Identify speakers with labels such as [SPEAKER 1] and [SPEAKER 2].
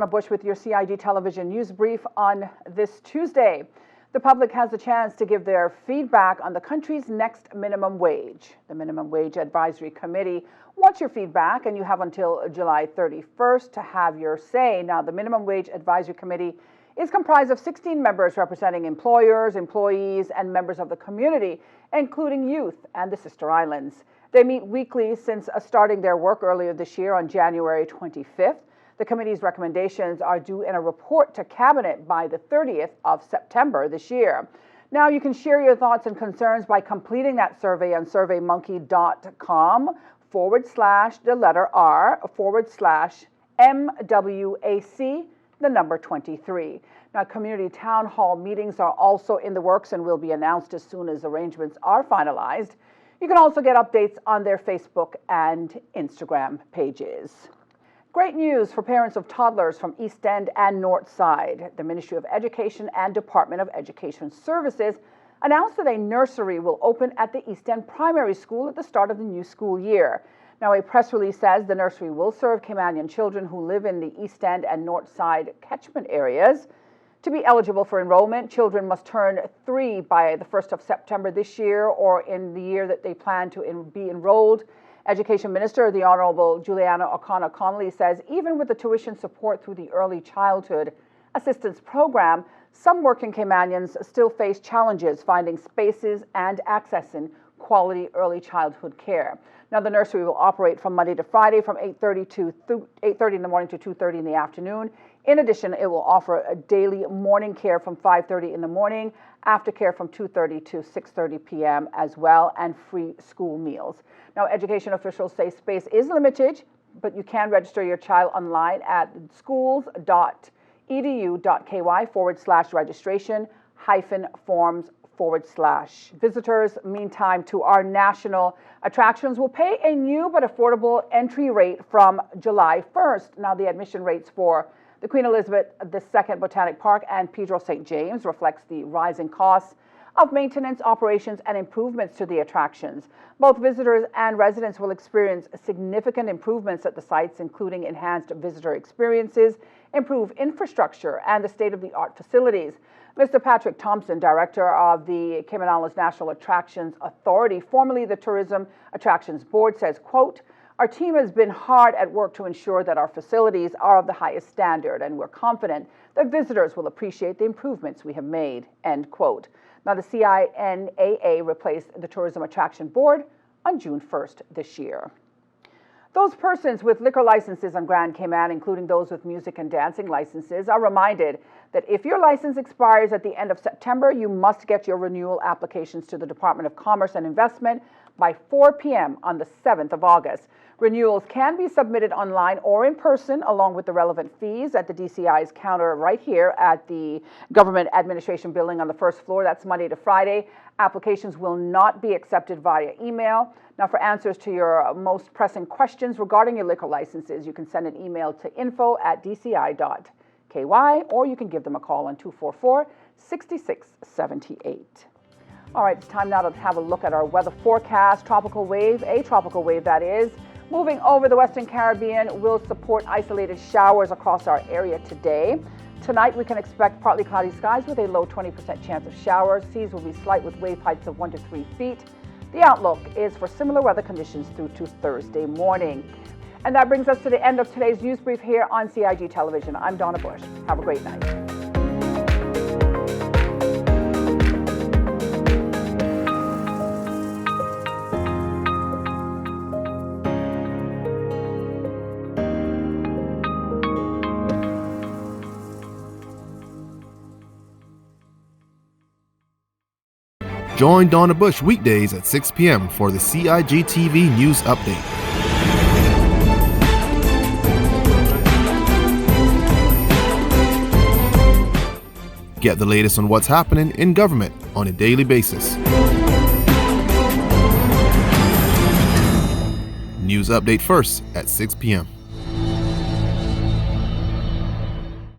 [SPEAKER 1] Bush with your CIG television news brief on this Tuesday. The public has a chance to give their feedback on the country's next minimum wage. The Minimum Wage Advisory Committee wants your feedback, and you have until July 31st to have your say. Now, the Minimum Wage Advisory Committee is comprised of 16 members representing employers, employees, and members of the community, including youth and the Sister Islands. They meet weekly since starting their work earlier this year on January 25th. The committee's recommendations are due in a report to Cabinet by the 30th of September this year. Now, you can share your thoughts and concerns by completing that survey on surveymonkey.com/R/MWAC, the number 23. Now, community town hall meetings are also in the works and will be announced as soon as arrangements are finalized. You can also get updates on their Facebook and Instagram pages. Great news for parents of toddlers from East End and North Side. The Ministry of Education and Department of Education Services announced that a nursery will open at the East End Primary School at the start of the new school year. Now, a press release says the nursery will serve Caymanian children who live in the East End and North Side catchment areas. To be eligible for enrollment, children must turn 3 by the 1st of September this year or in the year that they plan to be enrolled. Education Minister, the Honourable Juliana O'Connor Connolly, says even with the tuition support through the Early Childhood Assistance Program, some working Caymanians still face challenges finding spaces and accessing quality early childhood care. Now, the nursery will operate from Monday to Friday from 8:30 in the morning to 2:30 in the afternoon. In addition, it will offer a daily morning care from 5:30 in the morning, aftercare from 2:30 to 6:30 p.m. as well, and free school meals. Now, education officials say space is limited, but you can register your child online at schools.edu.ky/registration-forms/. Visitors, meantime, to our national attractions will pay a new but affordable entry rate from July 1st. Now, the admission rates for the Queen Elizabeth II Botanic Park and Pedro St. James reflects the rising costs of maintenance, operations, and improvements to the attractions. Both visitors and residents will experience significant improvements at the sites, including enhanced visitor experiences, improved infrastructure, and the state-of-the-art facilities. Mr. Patrick Thompson, director of the Cayman Islands National Attractions Authority, formerly the Tourism Attractions Board, says, quote, "Our team has been hard at work to ensure that our facilities are of the highest standard, and we're confident that visitors will appreciate the improvements we have made," end quote. Now, the CINAA replaced the Tourism Attraction Board on June 1st this year. Those persons with liquor licenses on Grand Cayman, including those with music and dancing licenses, are reminded that if your license expires at the end of September, you must get your renewal applications to the Department of Commerce and Investment by 4 p.m. on the 7th of August. Renewals can be submitted online or in person, along with the relevant fees at the DCI's counter right here at the Government Administration Building on the first floor. That's Monday to Friday. Applications will not be accepted via email. Now, for answers to your most pressing questions regarding your liquor licenses, you can send an email to info@dci.ky, or you can give them a call on 244-6678. All right, it's time now to have a look at our weather forecast. Tropical wave, a tropical wave that is, moving over the Western Caribbean will support isolated showers across our area today. Tonight, we can expect partly cloudy skies with a low 20% chance of showers. Seas will be slight with wave heights of 1 to 3 feet. The outlook is for similar weather conditions through to Thursday morning. And that brings us to the end of today's news brief here on CIG Television. I'm Donna Bush. Have a great night.
[SPEAKER 2] Join Donna Bush weekdays at 6 p.m. for the CIG TV News Update. Get the latest on what's happening in government on a daily basis. News Update first at 6 p.m.